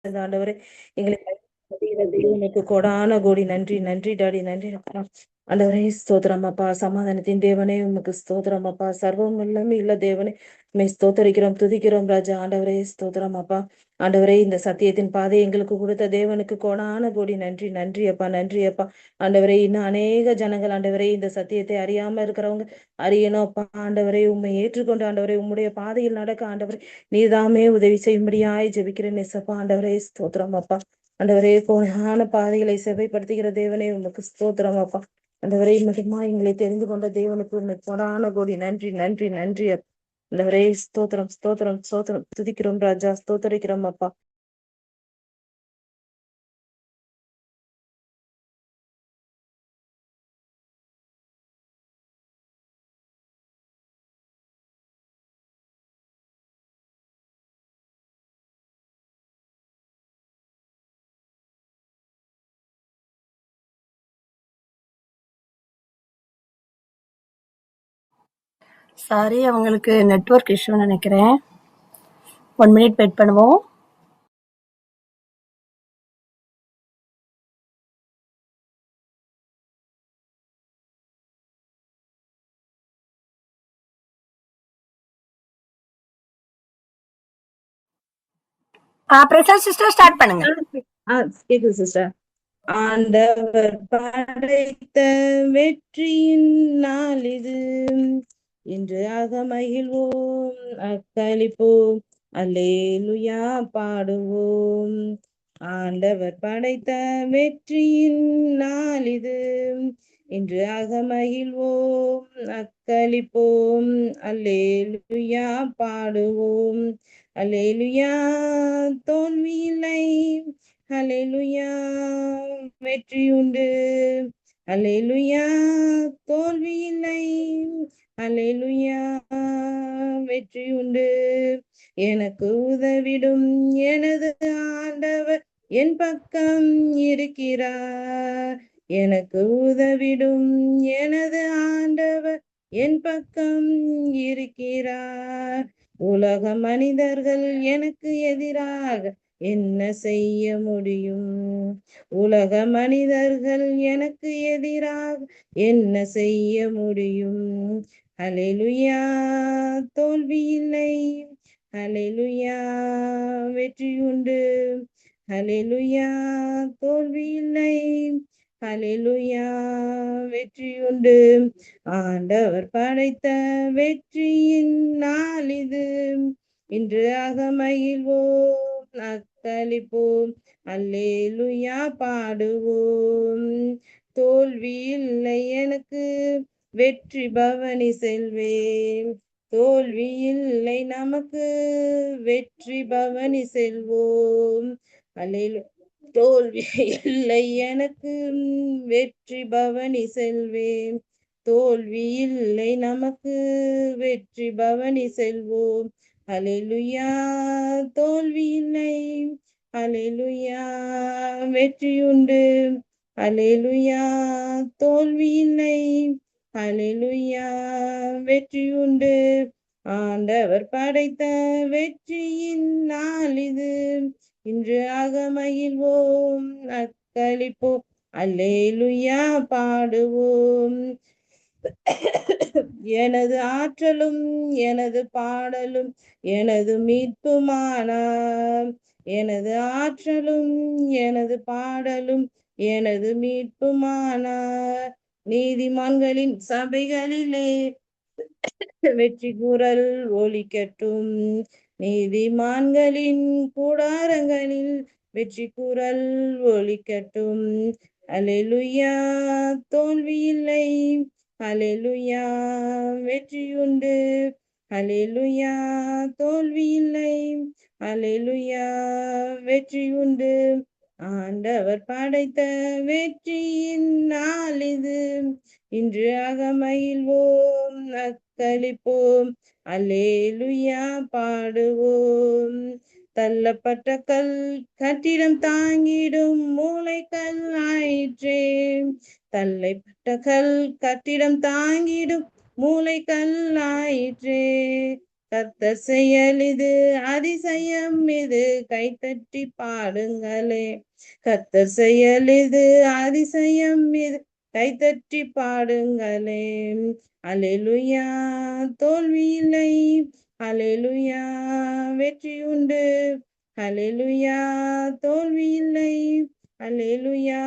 ஆண்டவரே எங்களுக்கு தேவனுக்கு கொடான கோடி நன்றி நன்றி டாடி நன்றி அப்பா. ஆண்டவரே ஸ்தோத்திரம் அப்பா, சமாதானத்தின் தேவனே உமக்கு ஸ்தோத்திரம் அப்பா, சர்வம் எல்லாமே இல்ல தேவனே உண்மை ஸ்தோத்தரிக்கிறோம் துதிக்கிறோம் ராஜா. ஆண்டவரே ஸ்தோத்திரம் அப்பா. ஆண்டவரே இந்த சத்தியத்தின் பாதை எங்களுக்கு கொடுத்த தேவனுக்கு கோடான கோடி நன்றி நன்றி அப்பா நன்றி அப்பா. ஆண்டவரே இன்னும் அநேக ஜனங்கள் ஆண்டவரே இந்த சத்தியத்தை அறியாம இருக்கிறவங்க அறியணும் அப்பா. ஆண்டவரே உண்மை ஏற்றுக்கொண்டு ஆண்டவரே உம்முடைய பாதையில் நடக்க ஆண்டவரே நீதாமே உதவி செய்யும்படியாய் ஜெபிக்கிறேன் எசப்பா. ஆண்டவரே ஸ்தோத்திரம் அப்பா. ஆண்டவரே கோணான பாதைகளை செவைப்படுத்துகிற தேவனே உமக்கு ஸ்தோத்திரம் அப்பா. ஆண்டவரே மட்டுமா எங்களை தெரிந்து கொண்ட தேவனுக்கு உண்மை கோடான கோடி நன்றி நன்றி நன்றி அப்பா. ஆண்டவரே ஸ்தோத்திரம் ஸ்தோத்திரம் ஸ்தோத்திரம் துதிக்கிறோம் ராஜா ஸ்தோத்தரிக்கிறோம் அப்பா. சாரி, அவங்களுக்கு நெட்வொர்க் இஷ்யூன்னு நினைக்கிறேன். 1 மினிட் வெயிட் பண்ணுவோம். பிரசாத் சிஸ்டர் ஸ்டார்ட் பண்ணுங்க. கேக்குது சிஸ்டர். ஆண்டவர் படைத்த வெற்றியின் நாள் இது, இன்று அகமகிழ்வோம் அக்களிப்போம் அல்லேலுயா பாடுவோம். ஆண்டவர் படைத்த வெற்றியின் நாள் இது, இன்று அகமகிழ்வோம் அக்களிப்போம் அல்லேலுயா பாடுவோம். அல்லேலுயா தோல்வியில்லை, அல்லேலுயா வெற்றி உண்டு, அல்லேலுயா தோல்வி இல்லை, அல்லேலுயா வெற்றி உண்டு. எனக்கு உதவிடும் எனது ஆண்டவர் என் பக்கம் இருக்கிறார். எனக்கு உதவிடும் எனது ஆண்டவர் என் பக்கம் இருக்கிறார். உலக மனிதர்கள் எனக்கு எதிராக என்ன செய்ய முடியும்? உலக மனிதர்கள் எனக்கு எதிராக என்ன செய்ய முடியும்? அல்லேலுயா தோல்வி இல்லை, அல்லேலுயா வெற்றி உண்டு, அல்லேலுயா தோல்வி இல்லை, அல்லேலுயா வெற்றி உண்டு. ஆண்டவர் படைத்த வெற்றியின் நாள் இது, இன்று அகமகிழ்வோம் அக்களிப்போம் அல்லேலுயா பாடுவோம். தோல்வி இல்லை எனக்கு, வெற்றி பவனி செல்வேன். தோல்வி இல்லை நமக்கு, வெற்றி பவனி செல்வோம். அல்லேலு தோல்வி இல்லை எனக்கு, வெற்றி பவனி செல்வேன். தோல்வி இல்லை நமக்கு, வெற்றி பவனி செல்வோம். அல்லேலுயா தோல்வி இல்லை, அல்லேலுயா வெற்றி உண்டு, அல்லேலுயா தோல்வி இல்லை, அல்லேலுயா வெற்றி உண்டு. ஆண்டவர் படைத்த வெற்றியின் நாள் இது, இன்று அகமகிழ்வோம் அக்களிப்போம் அல்லேலுயா பாடுவோம். எனது ஆற்றலும் எனது பாடலும் எனது மீட்புமானார். எனது ஆற்றலும் எனது பாடலும் எனது மீட்புமானார். நீதிமான்களின் சபைகளிலே வெற்றி குரல் ஒலிக்கட்டும். நீதிமான்களின் கூடாரங்களில் வெற்றி குரல் ஒலிக்கட்டும். அல்லேலுயா தோல்வி இல்லை, அல்லேலுயா வெற்றி உண்டு, அல்லேலுயா தோல்வி இல்லை, அல்லேலுயா வெற்றி உண்டு. ஆண்டவர் படைத்த வெற்றியின் நாள் இது, இன்று அகமகிழ்வோம் அக்களிப்போம் அல்லேலுயா பாடுவோம். தள்ளப்பட்ட கல் கட்டிடம் தாங்கிடும் மூளைக்கல் ஆயிற்றே. தள்ளைப்பட்ட கல் கட்டிடம் தாங்கிடும் மூளைக்கல் ஆயிற்றே. கர்த்தர் செயல் இது அதிசயம் இது, கைத்தட்டி பாடுங்களே. கர்த்தர் செயல் இது அதிசயம் இது, கைத்தட்டி பாடுங்களே. அல்லேலூயா தோல்வி இல்லை, அல்லேலூயா வெற்றி உண்டு, அல்லேலூயா தோல்வி இல்லை, அல்லேலூயா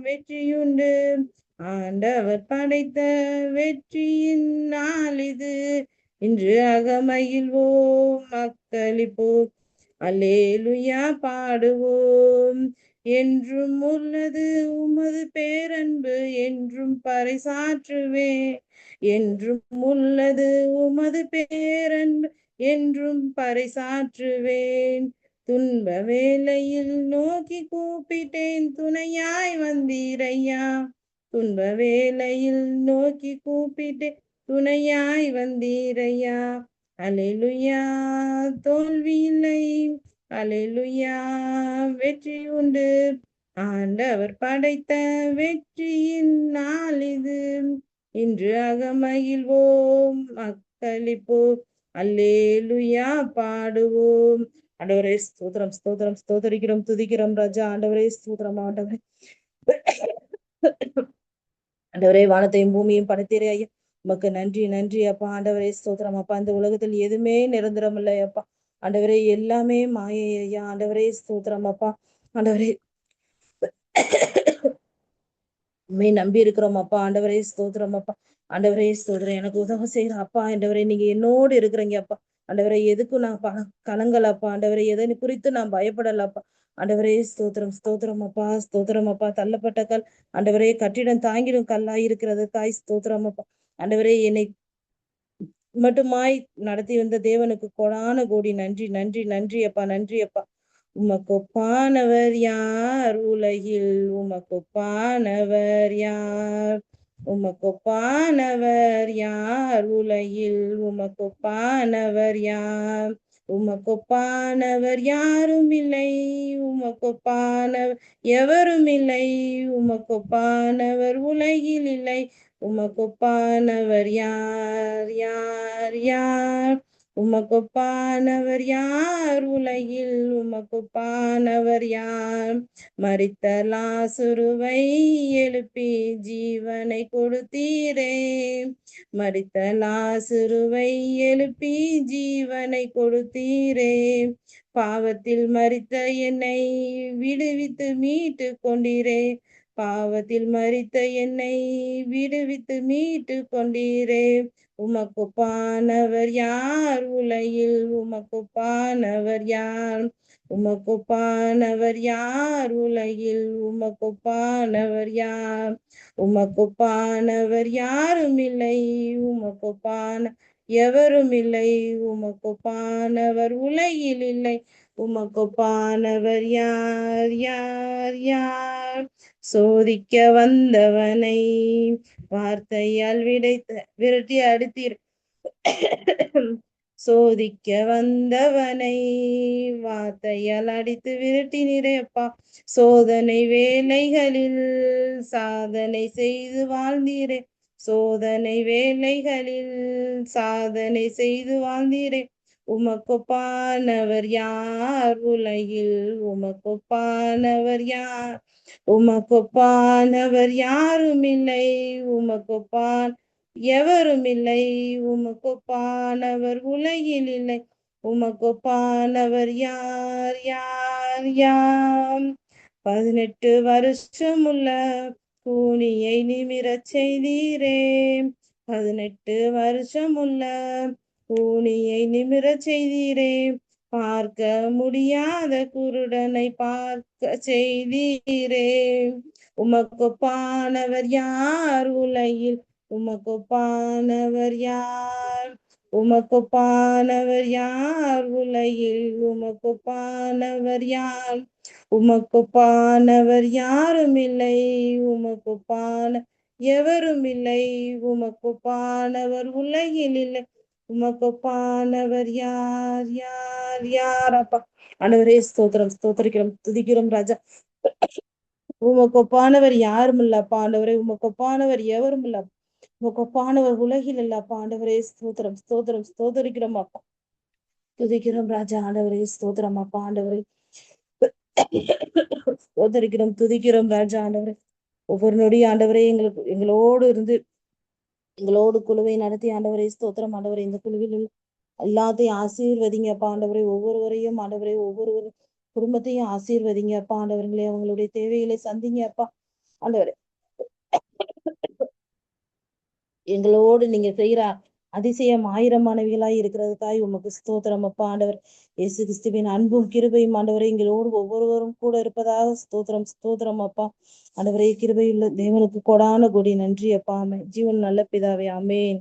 வெற்றியுண்டு. ஆண்டவர் படைத்த வெற்றியின் நாள் இது, இன்று அகமகிழ்வோம் மக்களிப்போம், அல்லேலூயா பாடுவோம். என்றும் உள்ளது உமது பேரன்பு, என்றும் பறைசாற்றுவே. என்றும் உள்ளது உமது பேரன்பு, என்றும் பறைசாற்றுவேன். துன்ப வேளையில் நோக்கி கூப்பிட்டேன், துணையாய் வந்தீரையா. துன்ப வேளையில் நோக்கி கூப்பிட்டேன், துணையாய் வந்தீரையா. அல்லேலூயா தோல்வி இல்லை, அல்லேலூயா வெற்றி உண்டு. ஆண்டவர் படைத்த வெற்றியின் நாள் இது, இன்று அகமகிழ்வோம் மக்களிப்போம், அல்லேலூயா பாடுவோம். ஆண்டவரே ஸ்தோத்திரம் ஸ்தோத்திரம் ஸ்தோத்தரிக்கிறோம் துதிக்கிறோம் ராஜா. ஆண்டவரே ஸ்தோத்திரம் ஆண்டவரே. ஆண்டவரே வானத்தையும் பூமியும் படைத்தீரே ஐயா, உமக்கு நன்றி நன்றி அப்பா. ஆண்டவரே ஸ்தோத்திரம் அப்பா. இந்த உலகத்தில் எதுவுமே நிரந்தரம் இல்லை அப்பா. ஆண்டவரே எல்லாமே மாயை ஐயா. ஆண்டவரே ஸ்தோத்திரம் அப்பா. ஆண்டவரே உண்மை நம்பி இருக்கிறோம் அப்பா. ஆண்டவரே ஸ்தோத்திரம் அப்பா. ஆண்டவரே ஸ்தோத்திரம், எனக்கு உதவி செய்யற அப்பா. ஆண்டவரே நீங்க என்னோடு இருக்கிறீங்க அப்பா. ஆண்டவரே எதுக்கும் நான் கலங்கலப்பா. ஆண்டவரே எதை குறித்து நான் பயப்படலப்பா. ஆண்டவரே ஸ்தோத்திரம் ஸ்தோத்திரம் அப்பா. ஸ்தோத்திரம் அப்பா. தள்ளப்பட்ட கல் ஆண்டவரே கட்டிடம் தாங்கிடும் கல்லாய் இருக்கிறது தாய். ஸ்தோத்திரம் அப்பா. ஆண்டவரே என்னை மட்டுமாய் நடத்தி வந்த தேவனுக்கு கொடான கோடி நன்றி நன்றி நன்றி அப்பா. நன்றி அப்பா. உமக்கொப்பானவர் யார் உலகில், உமக்கொப்பானவர் யார். உமக்கொப்பானவர் யார் உலகில், உமக்கொப்பானவர் யார். உமக்கொப்பானவர் யாரும் இல்லை, உமக்கொப்பானவர் எவரும் இல்லை, உமக்கொப்பானவர் உலகில் இல்லை. உமக்கொப்பானவர் யார் யார் யார். உமக்கொப்பானவர் யார் உலகில், உமக்கொப்பானவர் யார். மரித்த லாசருவை எழுப்பி ஜீவனை கொடுத்தீரே. மரித்த லாசருவை எழுப்பி ஜீவனை கொடுத்தீரே. பாவத்தில் மரித்த என்னை விடுவித்து மீட்டு கொண்டீரே. பாவத்தில் மரித்த என்னை விடுவித்து மீட்டு கொண்டீரே. உமக்கொப்பானவர் யார் உலகில், உமக்கொப்பானவர் யார். உமக்கொப்பானவர் யார் உலகில், உமக்கொப்பானவர் யார். உமக்கொப்பானவர் யாரும் இல்லை, உமக்கொப்பான எவரும் இல்லை, உமக்கொப்பானவர் உலகில் இல்லை. உமக்கொப்பானவர் யார் யார் யார். சோதிக்க வந்தவனை வார்த்தையால் விரட்டி அடித்தீர். சோதிக்க வந்தவனை வார்த்தையால் அடித்து விரட்டினீரே அப்பா. சோதனை வேலைகளில் சாதனை செய்து வாழ்ந்தீரே. சோதனை வேலைகளில் சாதனை செய்து வாழ்ந்தீரே. உமக்கொப்பானவர் யார் உலகில், உமக்கொப்பானவர் யார். உமக்கொப்பானவர் யாரும் இல்லை, உமக்கொப்பான் எவரும் இல்லை, உமக்கொப்பானவர் உலகில் இல்லை. உமக்கொப்பானவர் யார் யார் யார். 18 வருஷமுள்ள கூனியை நிமிரச் செய்தீரே. 18 வருஷமுள்ள கூனியை நிமிரச் செய்தீரே. பார்க்க முடியாத குருடனை பார்க்க செய்தீரே. உமக்கொப்பானவர் யார் உலகில், உமக்கொப்பானவர் யார். உமக்கொப்பானவர் யார் உலகில், உமக்கொப்பானவர் யார். உமக்கொப்பானவர் யாரும் இல்லை, உமக்கொப்பான எவரும் இல்லை, உமக்கொப்பானவர் உலகில் இல்லை. உமக்கொப்பானவர் யார் யார் யார் அப்பா. ஆண்டவரே ஸ்தோத்திரம் ஸ்தோத்திரிக்கிறோம் துதிக்கிறோம் ராஜா. உமக்கொப்பானவர் யாரும் இல்லப்பா. ஆண்டவரே உமக்கொப்பானவர் எவரும் இல்ல. உமக்கொப்பானவர் உலகில் இல்லப்பா. ஆண்டவரே ஸ்தோத்திரம் ஸ்தோத்திரம் ஸ்தோத்திரிக்கிறோம் அப்பா. துதிக்கிறோம் ராஜா. ஆண்டவரே ஸ்தோத்திரம் அப்பா. ஆண்டவரே ஸ்தோத்தரிக்கிறோம், துதிக்கிறோம் ராஜா. ஆண்டவரே ஒவ்வொரு நொடி ஆண்டவரே எங்களோடு இருந்து எங்களோடு குழுவை நடத்தி ஆண்டவரே ஸ்தோத்திரம். ஆண்டவரே இந்த குழுவில் எல்லாத்தையும் ஆசீர்வதிங்க அப்பா. ஆண்டவரே ஒவ்வொருவரையும் ஆண்டவரே ஒவ்வொரு குடும்பத்தையும் ஆசீர்வதிங்க அப்பா. ஆண்டவர்களே அவங்களுடைய தேவைகளை சந்திங்க அப்பா. ஆண்டவரே எங்களோடு நீங்க செய்யற அதிசயம் ஆயிரமானவிகளாய் இருக்கிறதுக்காய் உமக்கு ஸ்தோத்திரம் அப்பா. ஆண்டவர் இயேசு கிறிஸ்துவின் அன்பும் கிருபையும் ஆண்டவரை எங்களோடு ஒவ்வொருவரும் கூட இருப்பதாக ஸ்தோத்திரம் ஸ்தோத்திரம் அப்பா. ஆண்டவரே கிருபையுள்ள தேவனுக்கு கொடான கொடி நன்றி அப்பா. ஆமென். ஜீவன் நல்ல பிதாவே, ஆமென்.